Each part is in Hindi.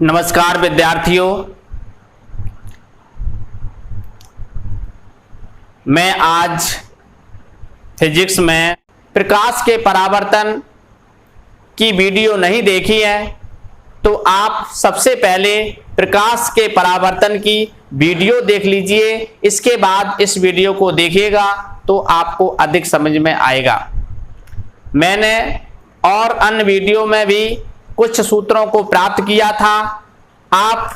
नमस्कार विद्यार्थियों, मैं आज फिजिक्स में प्रकाश के परावर्तन की वीडियो नहीं देखी है, तो आप सबसे पहले प्रकाश के परावर्तन की वीडियो देख लीजिए। इसके बाद इस वीडियो को देखिएगा तो आपको अधिक समझ में आएगा। मैंने और अन्य वीडियो में भी कुछ सूत्रों को प्राप्त किया था। आप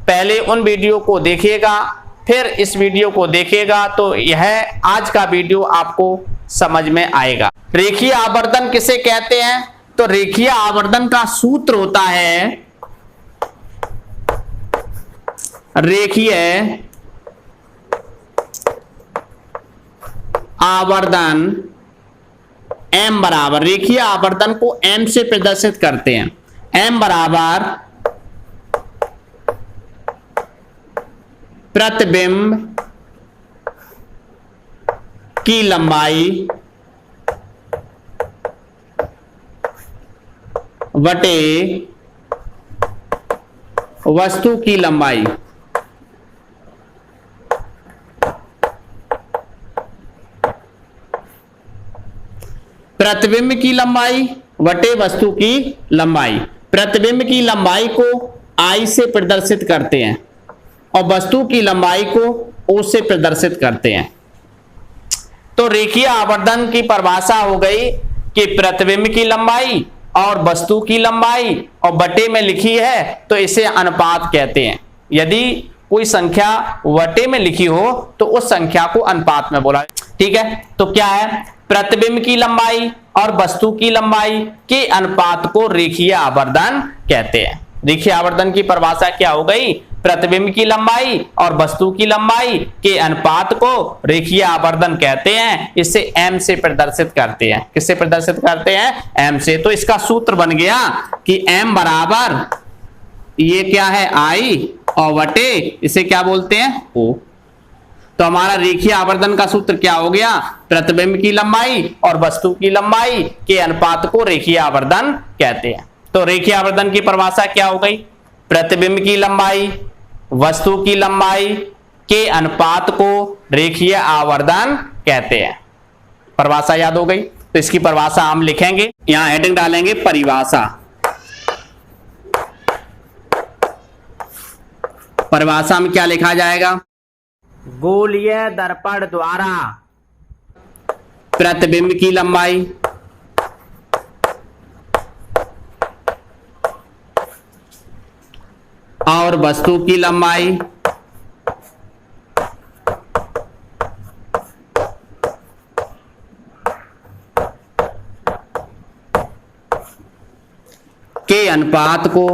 पहले उन वीडियो को देखिएगा, फिर इस वीडियो को देखिएगा तो यह आज का वीडियो आपको समझ में आएगा। रेखीय आवर्धन किसे कहते हैं? तो रेखीय आवर्धन का सूत्र होता है रेखीय आवर्धन m बराबर, रेखीय आवर्धन को m से प्रदर्शित करते हैं। m बराबर प्रतिबिंब की लंबाई बटे वस्तु की लंबाई। प्रतिबिंब की लंबाई बटे वस्तु की लंबाई। प्रतिबिंब की लंबाई को I से प्रदर्शित करते हैं और वस्तु की लंबाई को O से प्रदर्शित करते हैं। तो रेखीय आवर्धन की परिभाषा हो गई कि प्रतिबिंब की लंबाई और वस्तु की लंबाई और बटे में लिखी है तो इसे अनुपात कहते हैं। यदि कोई संख्या बटे में लिखी हो तो उस संख्या को अनुपात में बोला। ठीक है, तो क्या है? प्रतिबिंब की लंबाई और वस्तु की लंबाई के अनुपात को रेखीय आवर्धन कहते हैं। रेखीय आवर्धन की परिभाषा क्या हो गई? प्रतिबिंब की लंबाई और वस्तु की लंबाई के अनुपात को रेखीय आवर्धन कहते हैं। इसे m से प्रदर्शित करते हैं। किससे प्रदर्शित करते हैं? m से। तो इसका सूत्र बन गया कि m बराबर, ये क्या है I और बटे इसे क्या बोलते हैं? O। तो हमारा रेखीय आवर्धन का सूत्र क्या हो गया? प्रतिबिंब की लंबाई और वस्तु की लंबाई के अनुपात को रेखीय आवर्धन कहते हैं। तो रेखीय आवर्धन की परिभाषा क्या हो गई? प्रतिबिंब की लंबाई वस्तु की लंबाई के अनुपात को रेखीय आवर्धन कहते हैं। परिभाषा याद हो गई? तो इसकी परिभाषा हम लिखेंगे, यहां हेडिंग डालेंगे परिभाषा। परिभाषा में क्या लिखा जाएगा? गोलीय दर्पण द्वारा प्रतिबिंब की लंबाई और वस्तु की लंबाई के अनुपात को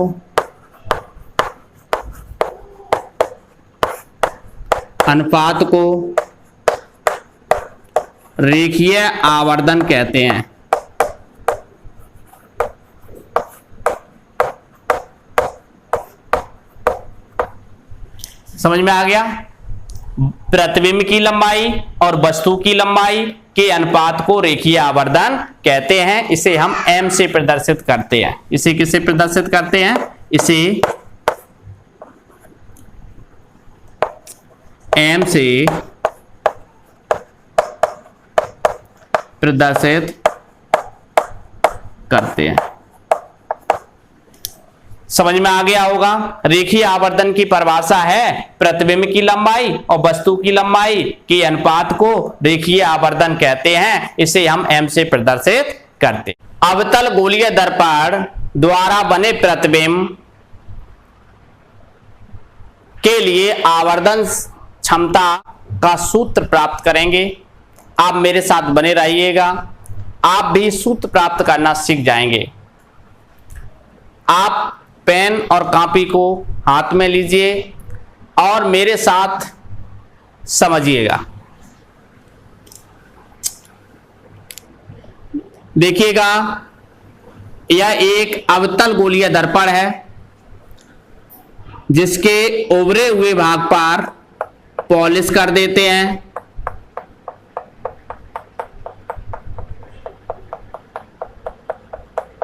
रेखीय आवर्धन कहते हैं। समझ में आ गया? प्रतिबिंब की लंबाई और वस्तु की लंबाई के अनुपात को रेखीय आवर्धन कहते हैं। इसे हम m से प्रदर्शित करते हैं। इसे किससे प्रदर्शित करते हैं? इसे m से प्रदर्शित करते हैं। समझ में आ गया होगा? रेखीय आवर्धन की परिभाषा है प्रतिबिंब की लंबाई और वस्तु की लंबाई के अनुपात को रेखीय आवर्धन कहते हैं। इसे हम m से प्रदर्शित करते हैं। अवतल गोलीय दर्पण द्वारा बने प्रतिबिंब के लिए आवर्धन क्षमता का सूत्र प्राप्त करेंगे। आप मेरे साथ बने रहिएगा, आप भी सूत्र प्राप्त करना सीख जाएंगे। आप पेन और कॉपी को हाथ में लीजिए और मेरे साथ समझिएगा। देखिएगा, यह एक अवतल गोलीय दर्पण है जिसके उभरे हुए भाग पर पॉलिश कर देते हैं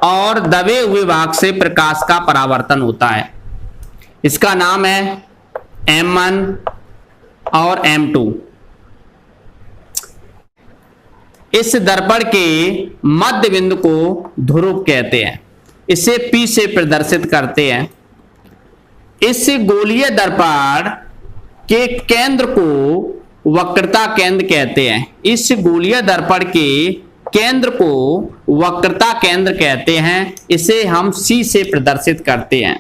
और दबे हुए भाग से प्रकाश का परावर्तन होता है। इसका नाम है M1 और M2। इस दर्पण के मध्य बिंदु को ध्रुव कहते हैं। इसे P से प्रदर्शित करते हैं। इस गोलीय दर्पण के केंद्र को वक्रता केंद्र कहते हैं। इस गोलीय दर्पण के केंद्र को वक्रता केंद्र कहते हैं। इसे हम C से प्रदर्शित करते हैं।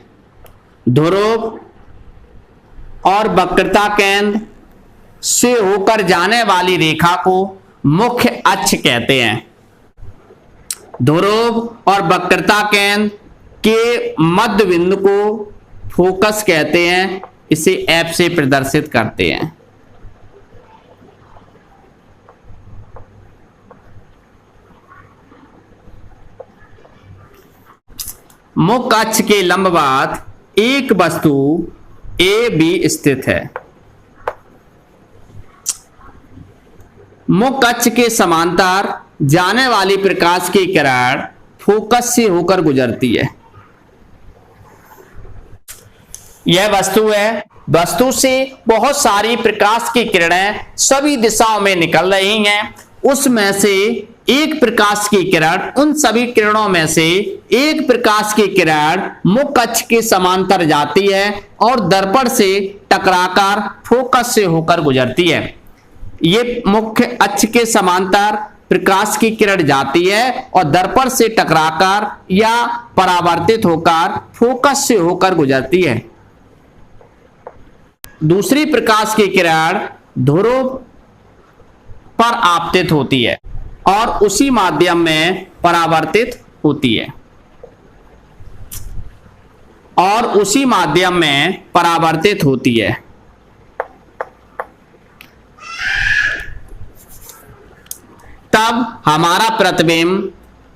ध्रुव और वक्रता केंद्र से होकर जाने वाली रेखा को मुख्य अक्ष कहते हैं। ध्रुव और वक्रता केंद्र के मध्य बिंदु को फोकस कहते हैं। इसे F से प्रदर्शित करते हैं। मुख्य अक्ष के लंबवत एक वस्तु AB स्थित है। मुख्य अक्ष के समांतर जाने वाली प्रकाश की किरण फोकस से होकर गुजरती है। यह वस्तु है। वस्तु से बहुत सारी प्रकाश की किरणें सभी दिशाओं में निकल रही हैं। उसमें से एक प्रकाश की किरण, उन सभी किरणों में से एक प्रकाश की किरण मुख्य अक्ष के समांतर जाती है और दर्पण से टकराकर फोकस से होकर गुजरती है। ये मुख्य अक्ष के समांतर प्रकाश की किरण जाती है और दर्पण से टकराकर या परावर्तित होकर फोकस से होकर गुजरती है। दूसरी प्रकाश की किरण ध्रुव पर आपतित होती है और उसी माध्यम में परावर्तित होती है और उसी माध्यम में परावर्तित होती है। तब हमारा प्रतिबिंब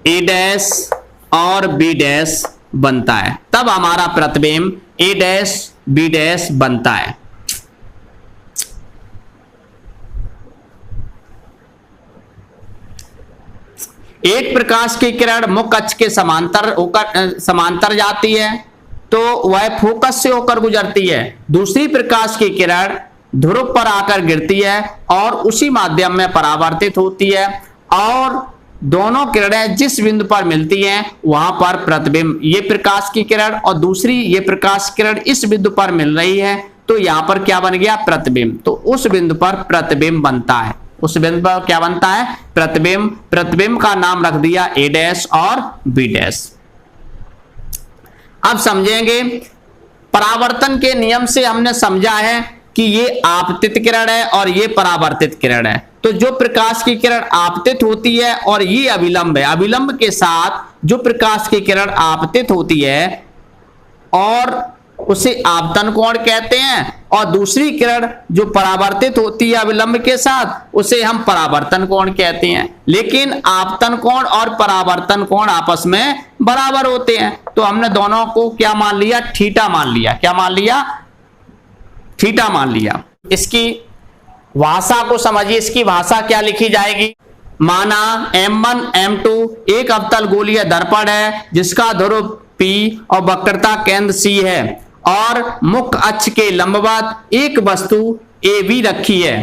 A डैश और B डैश बनता है। तब हमारा प्रतिबिंब A डैश B डैश बनता है। एक प्रकाश की किरण मुख्य अक्ष के समांतर जाती है तो वह फोकस से होकर गुजरती है। दूसरी प्रकाश की किरण ध्रुव पर आकर गिरती है और उसी माध्यम में परावर्तित होती है और दोनों किरणें जिस बिंदु पर मिलती हैं वहां पर प्रतिबिंब, ये प्रकाश की किरण और दूसरी ये प्रकाश किरण इस बिंदु पर मिल रही है तो यहां पर क्या बन गया? प्रतिबिंब। तो उस बिंदु पर प्रतिबिंब बनता है। उस बिंदु पर क्या बनता है? प्रतिबिंब। प्रतिबिंब का नाम रख दिया A डैश और B डैश। अब समझेंगे परावर्तन के नियम से हमने समझा है कि ये आपतित किरण है और ये परावर्तित किरण है। तो जो प्रकाश की किरण आपतित होती है और ये अभिलंब है, अभिलंब के साथ जो प्रकाश की किरण आपतित होती है और उसे आपतन कोण कहते हैं और दूसरी किरण जो परावर्तित होती है अविलंब के साथ उसे हम परावर्तन कोण कहते हैं। लेकिन आपतन कोण और परावर्तन कोण आपस में बराबर होते हैं तो हमने दोनों को क्या मान लिया? थीटा मान लिया। क्या मान लिया? थीटा मान लिया। इसकी भाषा को समझिए। इसकी भाषा क्या लिखी जाएगी? माना M1 M2 एक अवतल गोलीय दर्पण है जिसका ध्रुव P और वक्रता केंद्र C है और मुख्य अक्ष के लंबवत एक वस्तु AB रखी है।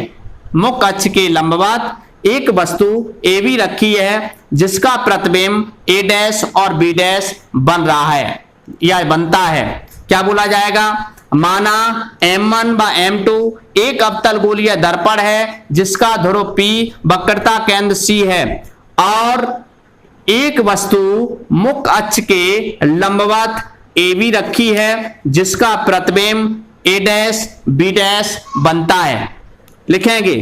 मुख्य अक्ष के लंबवत एक वस्तु AB रखी है जिसका प्रतिबिंब A डैश और B डैश बन रहा है या बनता है। क्या बोला जाएगा? माना M1 व M2 एक अवतल गोलीय दर्पण है जिसका ध्रुव P वक्रता केंद्र C है और एक वस्तु मुख्य अक्ष के लंबवत AB रखी है जिसका प्रतिबिंब A डैश B डैश बनता है। लिखेंगे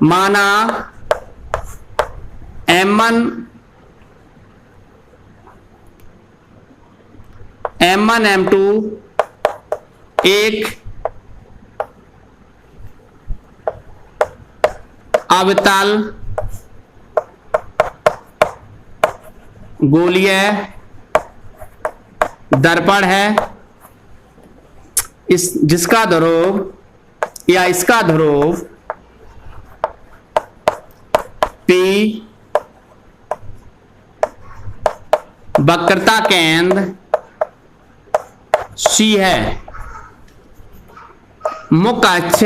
माना M1 M2 एक अवतल गोलीय दर्पण है जिसका ध्रुव या इसका ध्रुव P वक्रता केंद्र C है, मुख्य अक्ष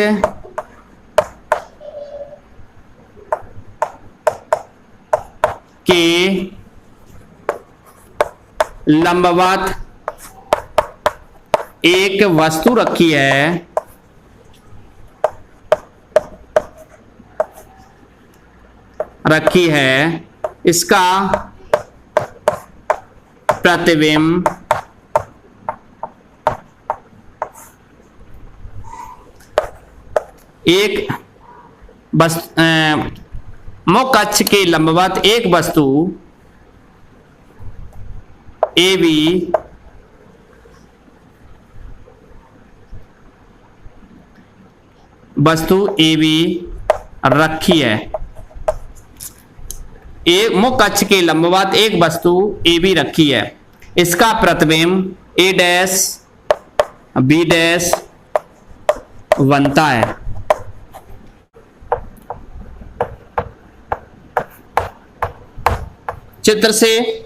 के लंबवत एक वस्तु रखी है, इसका प्रतिबिंब एक मुख्य अक्ष के लंबवत एक वस्तु AB रखी है। एक मुख्य अक्ष के लंबवत एक वस्तु AB रखी है, इसका प्रतिबिंब A डैश B डैश बनता है। चित्र से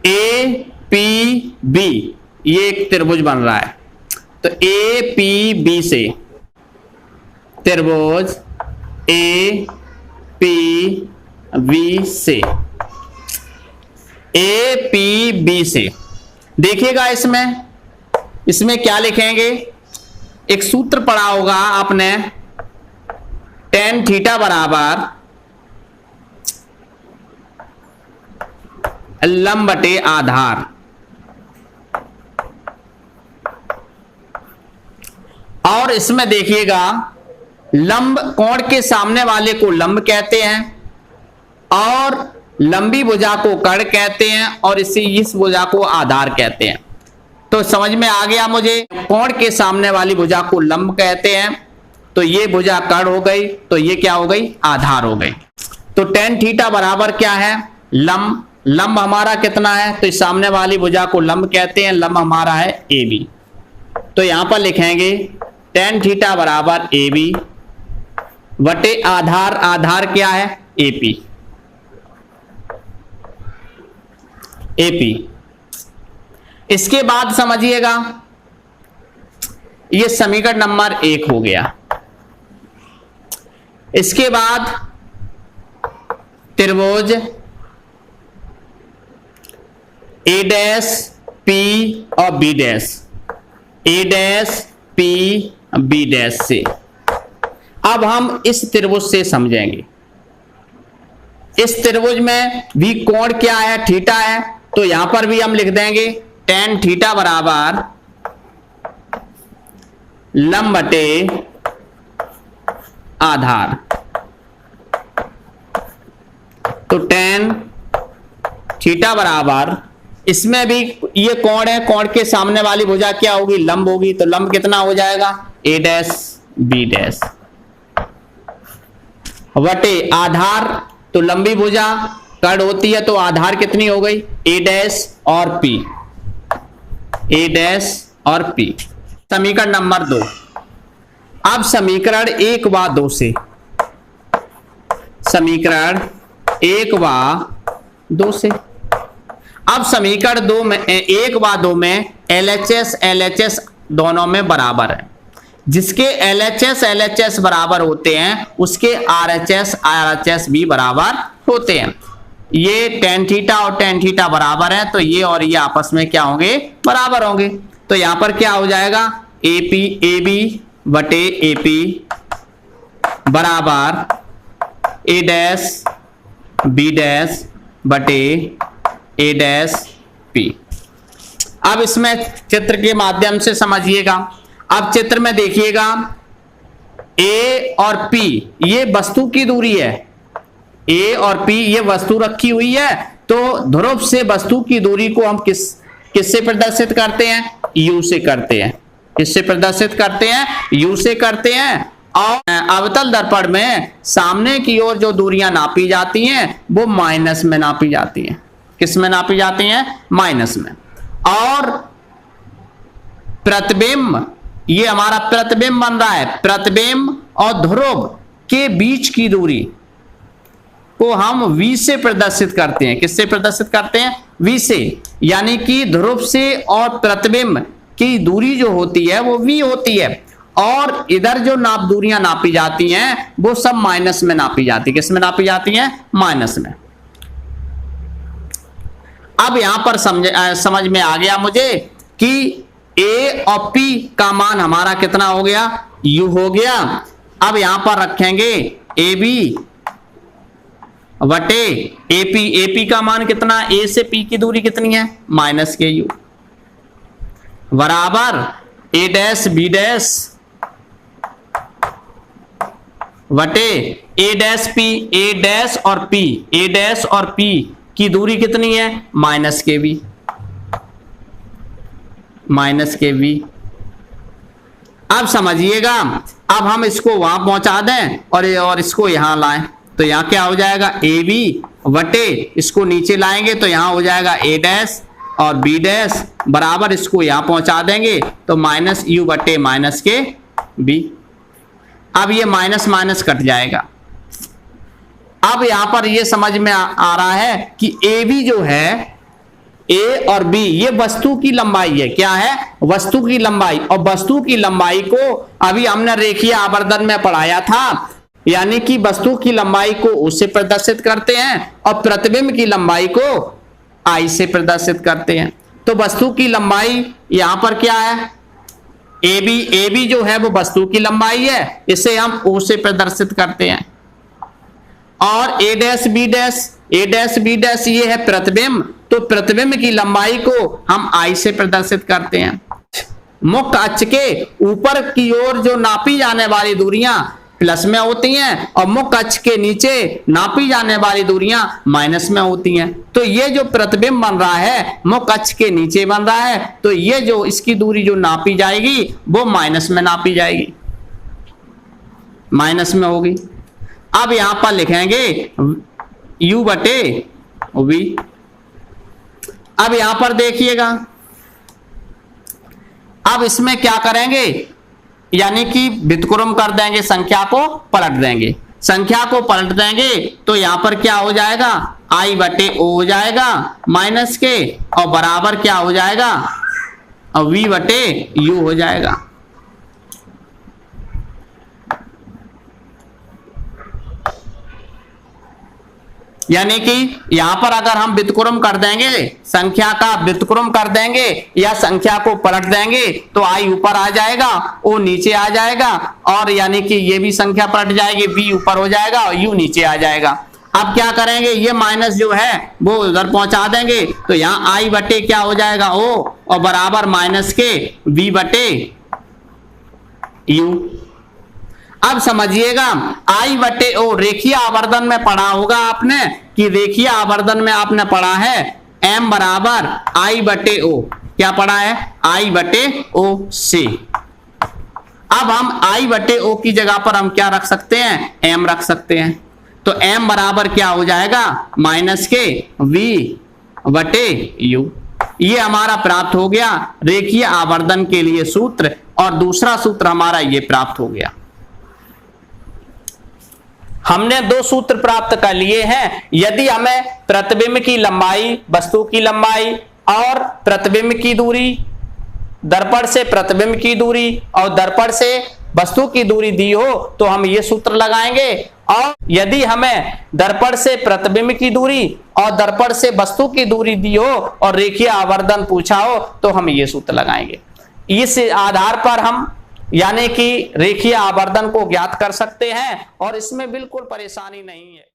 APB ये एक त्रिभुज बन रहा है, तो APB से त्रिभुज APB से देखिएगा, इसमें क्या लिखेंगे, एक सूत्र पढ़ा होगा आपने, tan थीटा बराबर लंब बटे आधार। और इसमें देखिएगा, लंब कोण के सामने वाले को लंब कहते हैं और लंबी भुजा को कर्ण कहते हैं और इस भुजा को आधार कहते हैं। तो समझ में आ गया मुझे, कोण के सामने वाली भुजा को लंब कहते हैं, तो ये भुजा कर्ण हो गई, तो ये क्या हो गई, आधार हो गई। तो tan थीटा बराबर क्या है, लंब। लंब हमारा कितना है, तो इस सामने वाली भुजा को लंब कहते हैं, लंब हमारा है AB। तो यहां पर लिखेंगे tan थीटा बराबर AB बटे आधार, आधार क्या है, AP। इसके बाद समझिएगा, ये समीकरण नंबर 1 हो गया। इसके बाद त्रिभुज A डैश P और B dash, A dash P B dash से अब हम इस त्रिभुज से समझेंगे। इस त्रिभुज में भी कोण क्या है, थीटा है, तो यहां पर भी हम लिख देंगे tan थीटा बराबर लंब बटे आधार। तो tan थीटा बराबर, इसमें भी ये कोण है, कोण के सामने वाली भुजा क्या होगी, लंब होगी, तो लंब कितना हो जाएगा, A डैश B डैश बटे आधार। तो लंबी भुजा कर्ण होती है, तो आधार कितनी हो गई, A डैश और P, A डैश और P। समीकरण नंबर 2। अब समीकरण 1 व 2 से, समीकरण 1 व 2 से, अब समीकरण 2 में 1 व 2 में LHS दोनों में बराबर है। जिसके LHS बराबर होते हैं उसके RHS भी बराबर होते हैं। ये tan थीटा और tan थीटा बराबर है, तो ये और ये आपस में क्या होंगे, बराबर होंगे। तो यहां पर क्या हो जाएगा, AB बटे AP बराबर A डैश B डैश बटे A डैश P। अब इसमें चित्र के माध्यम से समझिएगा। अब चित्र में देखिएगा, A और P ये वस्तु की दूरी है, A और P ये वस्तु रखी हुई है, तो ध्रुव से वस्तु की दूरी को हम किससे प्रदर्शित करते हैं, U से करते हैं। किससे प्रदर्शित करते हैं, U से करते हैं। और अवतल दर्पण में सामने की ओर जो दूरियां नापी जाती हैं वो माइनस में नापी जाती हैं। किस में नापी जाती हैं, माइनस में। और प्रतिबिंब, ये हमारा प्रतिबिंब बन रहा है, प्रतिबिंब और ध्रुव के बीच की दूरी को हम v से प्रदर्शित करते हैं। किससे प्रदर्शित करते हैं? v से, यानी कि ध्रुव से और प्रतिबिंब की दूरी जो होती है वो v होती है, और इधर जो दूरियां नापी जाती हैं वो सब माइनस में नापी जाती है। किस में नापी जाती हैं? माइनस में। अब यहां पर समझ में आ गया मुझे कि a और p का मान हमारा कितना हो गया? u हो गया। अब यहां पर रखेंगे ab वटे AP। AP का मान कितना? A से P की दूरी कितनी है? माइनस के u बराबर a डैश b डैश वटे a dash p। a dash और p, a डैश और p की दूरी कितनी है? माइनस के v, माइनस के v। अब समझिएगा, अब हम इसको वहां पहुंचा दें और इसको यहां लाएं तो यहां क्या हो जाएगा? ए बी वटे, इसको नीचे लाएंगे तो यहां हो जाएगा a डैश और b डैश बराबर, इसको यहां पहुंचा देंगे तो माइनस u वटे माइनस के b। अब ये माइनस माइनस कट जाएगा। अब यहां पर ये समझ में आ रहा है कि ए बी जो है, A और B ये वस्तु की लंबाई है। क्या है? वस्तु की लंबाई। और वस्तु की लंबाई को अभी हमने रेखीय आवर्धन में पढ़ाया था, यानी कि वस्तु की लंबाई को U से प्रदर्शित करते हैं और प्रतिबिंब की लंबाई को I से प्रदर्शित करते हैं। तो वस्तु की लंबाई यहां पर क्या है? AB जो है वो वस्तु की लंबाई है, इसे हम O से प्रदर्शित करते हैं। और A डैश B डैश ये है प्रतिबिंब, तो प्रतिबिंब की लंबाई को हम I से प्रदर्शित करते हैं। मुख्य अक्ष के ऊपर की ओर जो नापी जाने वाली दूरियां प्लस में होती हैं और मुख्य अक्ष के नीचे नापी जाने वाली दूरियां माइनस में होती हैं। तो ये जो प्रतिबिंब बन रहा है मुख्य अक्ष के नीचे बन रहा है, तो ये जो इसकी दूरी जो नापी जाएगी वो माइनस में नापी जाएगी, माइनस में होगी। अब यहां पर लिखेंगे u बटे v। अब यहां पर देखिएगा, अब इसमें क्या करेंगे, यानी कि व्युत्क्रम कर देंगे, संख्या को पलट देंगे। संख्या को पलट देंगे तो यहां पर क्या हो जाएगा? I बटे O हो जाएगा माइनस के, और बराबर क्या हो जाएगा? और v बटे u हो जाएगा। यानी कि यहां पर अगर हम व्युत्क्रम कर देंगे, संख्या का व्युत्क्रम कर देंगे या संख्या को पलट देंगे तो I ऊपर आ जाएगा, O नीचे आ जाएगा, और यानी कि ये भी संख्या पलट जाएगी, V ऊपर हो जाएगा और U नीचे आ जाएगा। अब क्या करेंगे, ये माइनस जो है वो उधर पहुंचा देंगे तो यहां I बटे क्या हो जाएगा? O, और बराबर माइनस के V बटे U। अब समझिएगा, I बटे O रेखीय आवर्धन में पढ़ा होगा आपने, कि रेखीय आवर्धन में आपने पढ़ा है M बराबर I बटे O। क्या पढ़ा है? I बटे O से। अब हम I बटे O की जगह पर हम क्या रख सकते हैं? M रख सकते हैं। तो M बराबर क्या हो जाएगा? माइनस के V बटे U। ये हमारा प्राप्त हो गया रेखीय आवर्धन के लिए सूत्र, और दूसरा सूत्र हमारा ये प्राप्त हो गया। हमने दो सूत्र प्राप्त कर लिए हैं। यदि हमें प्रतिबिंब की लंबाई, वस्तु की लंबाई और प्रतिबिंब की दूरी, दर्पण से प्रतिबिंब की दूरी और दर्पण से वस्तु की दूरी दी हो तो हम ये सूत्र लगाएंगे, और यदि हमें दर्पण से प्रतिबिंब की दूरी और दर्पण से वस्तु की दूरी दी हो और रेखीय आवर्धन पूछा हो तो हम ये सूत्र लगाएंगे। इस आधार पर हम यानी कि रेखीय आवर्धन को ज्ञात कर सकते हैं और इसमें बिल्कुल परेशानी नहीं है।